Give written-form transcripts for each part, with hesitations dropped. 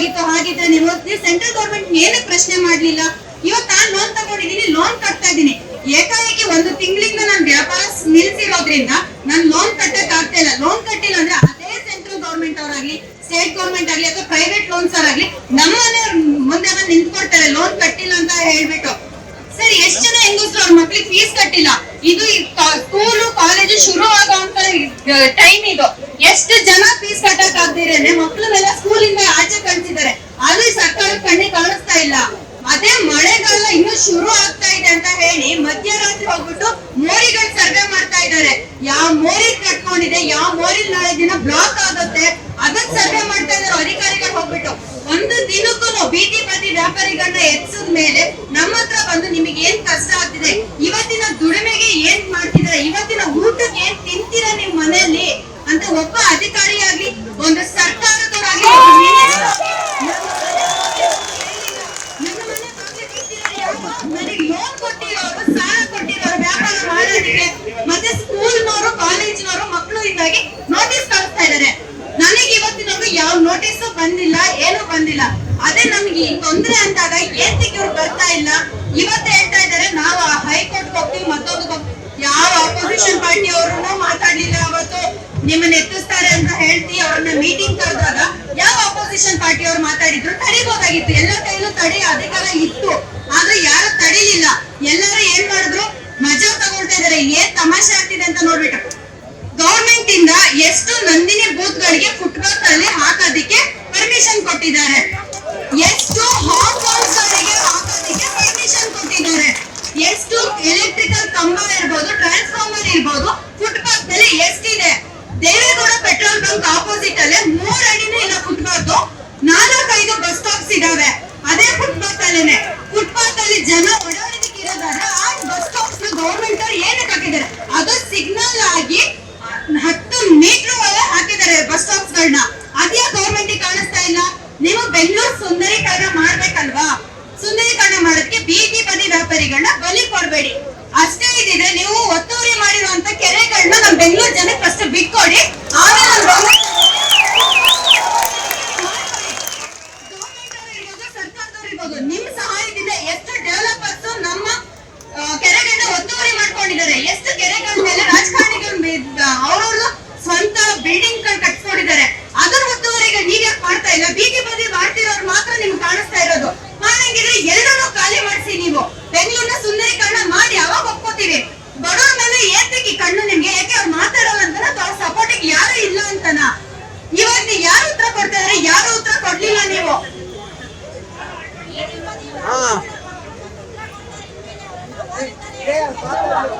ಮಾಡ್ಬೋದಾಗಿತ್ತು. ಹಾಗಿದ್ರೆ ನೀವು central government ಏನಕ್ಕೆ ಪ್ರಶ್ನೆ ಮಾಡ್ಲಿಲ್ಲ? ಇವತ್ತು ನಾನು ಲೋನ್ ತಗೊಂಡಿದ್ದೀನಿ, ಲೋನ್ ಕಟ್ತಾ ಇದ್ದೀನಿ. ಏಕಾಏಕಿ ಒಂದು ತಿಂಗಳಿಂದ ನಾನು ವ್ಯಾಪಾರ ನಿಲ್ಸಿರೋದ್ರಿಂದ ನಾನು ಲೋನ್ ಕಟ್ಟಕ್ ಆಗ್ತಾ ಇಲ್ಲ. ಲೋನ್ ಕಟ್ಟಿಲ್ಲ ಅಂದ್ರೆ ಅದೇ ಸೆಂಟ್ರಲ್ ಗೌರ್ಮೆಂಟ್ ಅವರಾಗ್ಲಿ, ಸ್ಟೇಟ್ ಗೌರ್ಮೆಂಟ್ ಆಗ್ಲಿ ಅಥವಾ ಪ್ರೈವೇಟ್ ಲೋನ್ಸ್ ಅವರಾಗ್ಲಿ ನಮ್ಮನೆ ಮುಂದೆ ಬಂದು ನಿಂತ್ಕೊಳ್ತಾರೆ ಲೋನ್ ಕಟ್ಟಿಲ್ಲ ಅಂತ ಹೇಳ್ಬಿಟ್ಟು. ಸರಿ, ಎಷ್ಟು ಜನ ಹೆಂಗಸ್ರು ಅವ್ರ ಮಕ್ಳಿಗೆ ಫೀಸ್ ಕಟ್ಟಿಲ್ಲ? ಇದು ಸ್ಕೂಲು ಕಾಲೇಜು ಶುರು ಆಗೋಂತ ಟೈಮ್ ಇದು. ಎಷ್ಟು ಜನ ಫೀಸ್ ಕಟ್ಟಕ್ ಆಗ್ದಿರೇನೆ ಮಕ್ಳನ್ನೆಲ್ಲ ಸ್ಕೂಲಿಂದ ಆಚೆ ಕಳ್ಸಿದ್ದಾರೆ. ಅದು ಸರ್ಕಾರ ಕಣ್ಣಿಗೆ ಕಾಣಿಸ್ತಾ ಇಲ್ಲ. ಅದೇ ಮಳೆಗಾಲ ಇನ್ನು ಶುರು ಆಗ್ತಾ ಇದೆ ಅಂತ ಹೇಳಿ ಮಧ್ಯರಾತ್ರಿ ಹೋಗ್ಬಿಟ್ಟು ಮೋರಿಗಳು ಸರ್ವೆ ಮಾಡ್ತಾ ಇದ್ದಾರೆ. ಯಾವ ಮೋರಿ ಕಟ್ಕೊಂಡಿದೆ, ಯಾವ ಮೋರಿ ನಾಳೆ ದಿನ ಬ್ಲಾಕ್ ಆಗುತ್ತೆ ಅದನ್ನ ಸರ್ವೆ ಮಾಡ್ತಾ ಇದ್ದಾರೆ ಅಧಿಕಾರಿಗಳು ಹೋಗ್ಬಿಟ್ಟು. ಒಂದು ದಿನಕ್ಕೂ ಬೀದಿ ಬದಿ ವ್ಯಾಪಾರಿಗಳನ್ನ ಎತ್ಸಿದ ಮೇಲೆ ನಮ್ಮ ಹತ್ರ ಬಂದು ನಿಮಗೆ ಏನ್ ಕಷ್ಟ ಆಗ್ತಿದೆ, ಇವತ್ತಿನ ದುಡಿಮೆಗೆ ಏನ್ ಮಾಡ್ತಿದ್ರೆ, ಇವತ್ತಿನ ಊಟಕ್ಕೆ ಏನ್ ತಿಂತೀರಾ ನಿಮ್ ಮನೆಯಲ್ಲಿ ಅಂತ ಒಬ್ಬ ಅಧಿಕಾರಿಯಾಗ್ಲಿ ಒಂದು ಸರ್ಕಾರದವರಾಗ್ಲಿ ನನಗೆ ಲೋನ್ ಕೊಟ್ಟಿರೋರು, ಸಾಲ ಕೊಟ್ಟಿರೋರು ವ್ಯಾಪಾರ ಮಾಡೋದಕ್ಕೆ ಮತ್ತೆ ಸ್ಕೂಲ್ನವರು ಕಾಲೇಜ್ನವರು ಮಕ್ಕಳು ಇದ್ದಾಗಿ ನೋಟಿಸ್ ಕಳಿಸ್ತಾ ಇದಾರೆ. ನನಗೆ ಇವತ್ತಿನವರೆಗೂ ಯಾವ ನೋಟಿಸ್ ಬಂದಿಲ್ಲ, ಏನು ಬಂದಿಲ್ಲ. ಅದೇ ನಮ್ಗೆ ಈ ತೊಂದ್ರೆ ಅಂತಾಗ ಏಂತಕ್ಕೆ ಇವ್ರು ಬರ್ತಾ ಇಲ್ಲ? ಇವತ್ತು ಹೇಳ್ತಾ ಇದಾರೆ ನಾವು ಹೈಕೋರ್ಟ್ ಹೋಗ್ತೀವಿ, ಮತ್ತೊಂದು ಯಾವ ಅಪೋಸಿಷನ್ ಪಾರ್ಟಿ ಅವರು ಮಾತಾಡ್ಲಿಲ್ಲ. ಅವತ್ತು ನಿಮ್ಮನ್ನ ಎತ್ತಿಸ್ತಾರೆ ಅಂತ ಹೇಳ್ತಿ ಅವ್ರನ್ನ ಮೀಟಿಂಗ್ ಕರೆದಾಗ ಯಾವ ಅಪೋಸಿಷನ್ ಪಾರ್ಟಿ ಅವ್ರು ಮಾತಾಡಿದ್ರು? ತಡಿಬಹುದಾಗಿತ್ತು, ಎಲ್ಲ ಕೈಲೂ ತಡೆ ಅಧಿಕಾರ ಇತ್ತು, ಆದ್ರೆ ಯಾರು ತಡಿಲಿಲ್ಲ. ಎಲ್ಲರೂ ಏನ್ ಮಾಡಿದ್ರು, ಮಜಾ ತಗೊಳ್ತಾ ಇದಾರೆ. ಏನ್ ತಮಾಷೆ ಆಗ್ತಿದೆ ಅಂತ ನೋಡ್ಬಿಟ್ಟು ಗೌರ್ಮೆಂಟ್ ಇಂದ ಎಷ್ಟು ನಂದಿನಿ ಬೂತ್ ಗಳಿಗೆ ಫುಟ್ಪಾತ್ ಅಲ್ಲಿ ಹಾಕೋದಿಕ್ಕೆ ಪರ್ಮಿಷನ್ ಕೊಟ್ಟಿದ್ದಾರೆ, ಎಷ್ಟು ಹಾಟ್ ಹೌಸ್ ಗಳಿಗೆ ಹಾಕೋದಿಕ್ಕೆ ಪರ್ಮಿಷನ್ ಕೊಟ್ಟಿದ್ದಾರೆ, ಎಷ್ಟು ಎಲೆಕ್ಟ್ರಿಕಲ್ ಕಂಬ ಇರ್ಬೋದು, ಟ್ರಾನ್ಸ್ಫಾರ್ಮರ್ ಇರ್ಬೋದು ಫುಟ್ಪಾತ್ ನಲ್ಲಿ ಎಷ್ಟಿದೆ. ದೇವೇಗೌಡ ಪೆಟ್ರೋಲ್ ಬಂಕ್ ಆಪೋಸಿಟ್ ಅಲ್ಲೇ 3 ಅಡಿನೂ ಇಲ್ಲ ಫುಟ್ಪಾತ್, 4-5 ಬಸ್ ಸ್ಟಾಪ್ಸ್ ಇದಾವೆ ಅದೇ ಫುಟ್ಪಾತ್ ಅಲ್ಲೇನೆ. ಫುಟ್ಪಾತ್ ಅಲ್ಲಿ ಜನ ಓಡಾಡೋದಕ್ಕೆ ಇರೋದಾದ್ರೆ ಆ ಬಸ್ ಸ್ಟಾಪ್ಸ್ ಗೌರ್ಮೆಂಟ್ ಅವ್ರು ಏನಕ್ಕೆ ಹಾಕಿದ್ದಾರೆ? ಅದು ಸಿಗ್ನಲ್ ಆಗಿ 10 ಮೀಟರ್ ಒಳಗೆ ಹಾಕಿದ್ದಾರೆ ಬಸ್ ಸ್ಟಾಪ್ಸ್ ಗಳನ್ನ. ಅದೇ ಗೌರ್ಮೆಂಟ್ ಕಾಣಿಸ್ತಾ ಇಲ್ಲ. ನೀವು ಬೆಂಗಳೂರು ಸುಂದರೀಕರಣ ಮಾಡ್ಬೇಕಲ್ವಾ? ಸುಂದರೀಕರಣ ಮಾಡೋದಕ್ಕೆ ಬೀದಿ ಬದಿ ವ್ಯಾಪಾರಿಗಳನ್ನ ಬಲಿ ಕೊಡ್ಬೇಡಿ. ಅಷ್ಟೇ ಇದ್ರೆ ನೀವು ಒತ್ತುವರಿ ಮಾಡಿರುವಂತ ಕೆರೆಗಳನ್ನ ನಮ್ ಬೆಂಗಳೂರು ಜನಕ್ಕೆ ಫಸ್ಟ್ ಬಿಟ್ಕೊಡಿ, ಆಮೇಲೆ ಸರ್ಕಾರದವ್ರು ಇರ್ಬೋದು ನಿಮ್ ಸಹಾಯದಿಂದ ಎಷ್ಟು ಡೆವಲಪರ್ಸ್ ನಮ್ಮ ಕೆರೆಗಳನ್ನ ಒತ್ತುವರಿ ಮಾಡ್ಕೊಂಡಿದ್ದಾರೆ. ಎಷ್ಟು ಕೆರೆಗಳ ಮೇಲೆ ರಾಜಕಾರಣಿಗಳು ಅವ್ರವ್ರದ್ದು ಸ್ವಂತ ಬಿಲ್ಡಿಂಗ್ ಗಳು ಕಟ್ಕೊಂಡಿದ್ದಾರೆ. ಅದರ ಒತ್ತುವರಿಗಳು ನೀವ್ ಯಾಕೆ ಮಾಡ್ತಾ ಇಲ್ಲ? ಬೀದಿ ಬದಿ ಮಾಡ್ತಿರೋರು ಮಾತ್ರ ನಿಮ್ಗೆ ಕಾಣಿಸ್ತಾ ಇರೋದು. ಮಾಡಂಗಿದ್ರೆ ಎಲ್ಲರೂ ಖಾಲಿ ಮಾಡಿಸಿ. ನೀವು ಬೆಂಗಳೂರಿನ ಸುಂದರೀಕರಣ ಮಾಡಿ ಅವಾಗ ಒಪ್ಕೋತೀವಿ. ಬಡವ್ರ ಮೇಲೆ ಏತಕ್ಕೆ ಕಣ್ಣು ನಿಮ್ಗೆ? ಯಾಕೆ ಅವ್ರು ಮಾತಾಡೋಲ್ಲ ಅಂತನ ಅವ್ರ ಸಪೋರ್ಟಿಗೆ ಯಾರು ಇಲ್ಲ ಅಂತನ? ಇವತ್ತು ಯಾರು ಉತ್ತರ ಕೊಡ್ತಾ ಇದಾರೆ? ಯಾರು ಉತ್ತರ ಕೊಡ್ಲಿಲ್ಲ. ನೀವು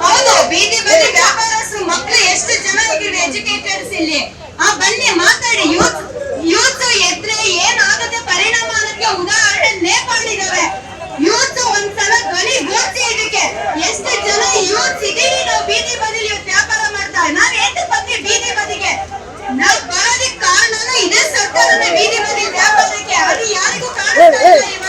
ಹೌದು, ಬೀದಿ ಬದಿ ವ್ಯಾಪಾರಸ್ಥರು ಮಕ್ಕಳು ಎಷ್ಟು ಜನ ಆಗಿವೆ ಎಜುಕೇಟೆಡ್ಸ್ ಇಲ್ಲಿ. ಬನ್ನಿ ಮಾತಾಡಿ. ಯೂತ್ ಎದ್ರೆ ಏನಾಗದೆ ಪರಿಣಾಮ ಅನ್ನೋದಕ್ಕೆ ಉದಾಹರಣೆ ನೇಪಾಳ ಇದಾವೆ. ಯೂತ್ ಒಂದ್ಸಲ ಧ್ವನಿ ಗೋಚಿ ಇದಕ್ಕೆ ಎಷ್ಟು ಜನ ಯೂತ್ ಇದೀವಿ ನಾವು ಬೀದಿ ಬದಿಲಿ ವ್ಯಾಪಾರ ಮಾಡ್ತಾ. ನಾವ್ ಏಕೆ ಬಂದ್ವಿ ಬೀದಿ ಬದಿಗೆ? ನಾವ್ ಬರೋದಕ್ಕೆ ಕಾರಣನೂ ಇದೇ ಸರ್ಕಾರನೇ ಬೀದಿ ಬದಿ ವ್ಯಾಪಾರಕ್ಕೆ. ಅದು ಯಾರಿಗೂ ಕಾಣಿಸ್ತಾ ಇಲ್ಲ.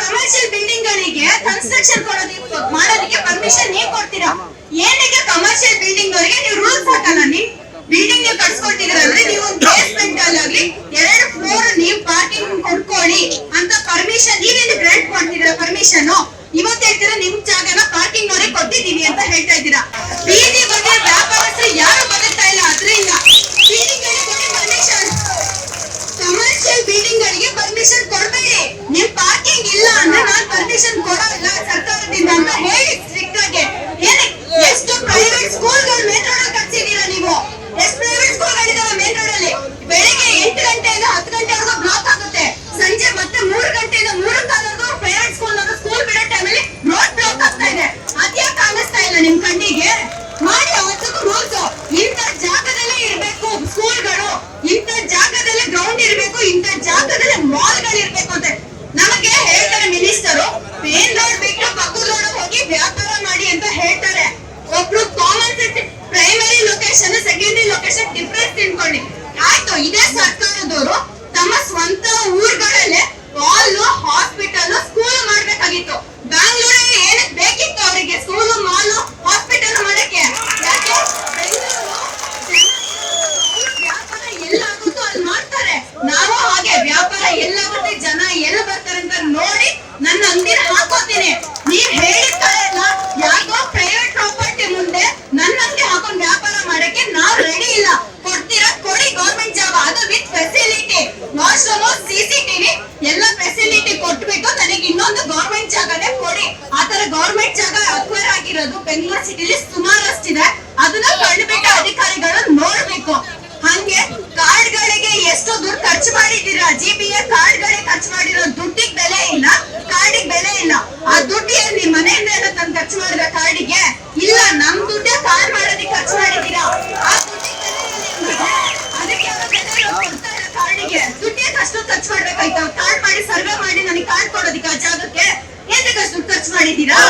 ಕಮರ್ಷಿಯಲ್ ಬಿಲ್ಡಿಂಗ್ ಗಳಿಗೆ ಕನ್ಸ್ಟ್ರಕ್ಷನ್ ಮಾಡೋದಕ್ಕೆ ಪರ್ಮಿಷನ್ ನೀವ್ ಕೊಡ್ತೀರಾ? ಏನಕ್ಕೆ ಕಮರ್ಷಿಯಲ್ ಬಿಲ್ಡಿಂಗ್ ಅವರಿಗೆ ನೀವು ರೂಲ್ಸ್ ಹಾಕಲ್ಲ? ನಿಮ್ ಬಿಲ್ಡಿಂಗ್ ನೀವು ಕಟ್ಸ್ಕೊಟ್ಟಿದ್ರ ಅಂದ್ರೆ ನೀವು ಒಂದು ಬೇಸ್ಮೆಂಟ್ ಅಲ್ಲಾಗ್ಲಿ 2 ಫ್ಲೋರ್ ನೀವು ಪಾರ್ಕಿಂಗ್ ಕೊಡ್ಕೊಳ್ಳಿ ಅಂತ ಪರ್ಮಿಷನ್ ನೀವೇನು ಗ್ರಾಂಟ್ ಮಾಡ್ತಿದ್ದೀರಾ? ಪರ್ಮಿಷನ್ ಇವತ್ತು ಹೇಳ್ತೀರಾ ನಿಮ್ ಜಾಗನ ಪಾರ್ಕಿಂಗ್ ಅವರಿಗೆ ಕೊಟ್ಟಿದೀವಿ ಅಂತ ಹೇಳ್ತಾ ಇದ್ದೀರಾ. ಬೀದಿ ಬಗ್ಗೆ ವ್ಯಾಪಾರಸ್ಥರು ಯಾರು ಬದುಕ್ತಾ ಇಲ್ಲ. ಅದರಿಂದ ಬಿಲ್ಡಿಂಗ್ ಗಳಿಗೆ ಪರ್ಮಿಷನ್, ಕಮರ್ಷಿಯಲ್ ಬಿಲ್ಡಿಂಗ್ ಗಳಿಗೆ ಪರ್ಮಿಷನ್ ಕೊಡ್ಬೇಡಿ. ನಿಮ್ ಪಾರ್ಕಿಂಗ್ ಇಲ್ಲ ಅಂದ್ರೆ ನಾನ್ ಪರ್ಮಿಷನ್ ಕೊಡೋಲ್ಲ ಸರ್ಕಾರದಿಂದ ಅಂತ ಹೇಳಿ ಸ್ಟ್ರಿಕ್ಟ್ ಆಗಿ. ಎಷ್ಟು ಪ್ರೈವೇಟ್ ಸ್ಕೂಲ್ಗಳು ಮೇನ್ ರೋಡ್ ಕಟ್ಸಿದೀರಾ ನೀವು? ಎಷ್ಟು ಪ್ರೈವೇಟ್ ಸ್ಕೂಲ್ಗಳಿದಾವೆ ಮೇನ್ ರೋಡ್ ಅಲ್ಲಿ? ಬೆಳಿಗ್ಗೆ 8 ಗಂಟೆಯಿಂದ 10 ಗಂಟೆವರೆಗೂ ಬ್ಲಾಕ್ ಆಗುತ್ತೆ. ಸಂಜೆ ಮತ್ತೆ 3 ಗಂಟೆಯಿಂದ 3:15 ಪ್ರೈವೇಟ್ ಸ್ಕೂಲ್ ಬಿಡೋ ಟೈಮಲ್ಲಿ ರೋಡ್ ಬ್ಲಾಕ್ ಆಗ್ತಾ ಇದೆ. ಅದ್ಯಾಕೆ ಕಾಣಿಸ್ತಾ ಇಲ್ಲ ನಿಮ್ ಕಣ್ಣಿಗೆ? ಮಾಡಿ ಅವತ್ತಕ್ಕೂ ರೂಲ್ಸ್. ಇಂಥ ಜಾಗದಲ್ಲೇ ಇರ್ಬೇಕು ಸ್ಕೂಲ್ಗಳು, ಇಂಥ ಜಾಗದಲ್ಲೇ ಗ್ರೌಂಡ್ ಇರ್ಬೇಕು, ಇಂಥ ಜಾಗದಲ್ಲೇ ಮಾಲ್ಗಳು ಇರ್ಬೇಕು ಅಂತ ನಮಗೆ ಹೇಳ್ತಾರೆ ಮಿನಿಸ್ಟರು. ಮೇನ್ ರೋಡ್ ಬಿಟ್ಟು ಪಕ್ಕದ ರೋಡ್ ಹೋಗಿ ವ್ಯಾಪಾರ ಮಾಡಿ ಅಂತ ಹೇಳ್ತಾರೆ. ಒಬ್ರು common sense primary location secondary location difference ತಿಳ್ಕೊಳ್ಳಿ. ಆಯ್ತು, ಇದೇ ಸರ್ಕಾರದವರು ತಮ್ಮ ಸ್ವಂತ ಊರುಗಳಲ್ಲೇ ಮಾಲ್, ಹಾಸ್ಪಿಟಲ್, ಸ್ಕೂಲ್ ಮಾಡ್ಬೇಕಾಗಿತ್ತು. ಬ್ಯಾಂಗ್ಳೂರೇ ಏನಕ್ಕೆ ಬೇಕಿತ್ತು ಅವರಿಗೆ ಸ್ಕೂಲ್, ಮಾಲ್, ಹಾಸ್ಪಿಟಲ್ ಮಾಡಕ್ಕೆ? ಯಾಕೆ ಬೆಂಗಳೂರು ವ್ಯಾಪಾರ ಮಾಡಿದ್ದೀರಾ?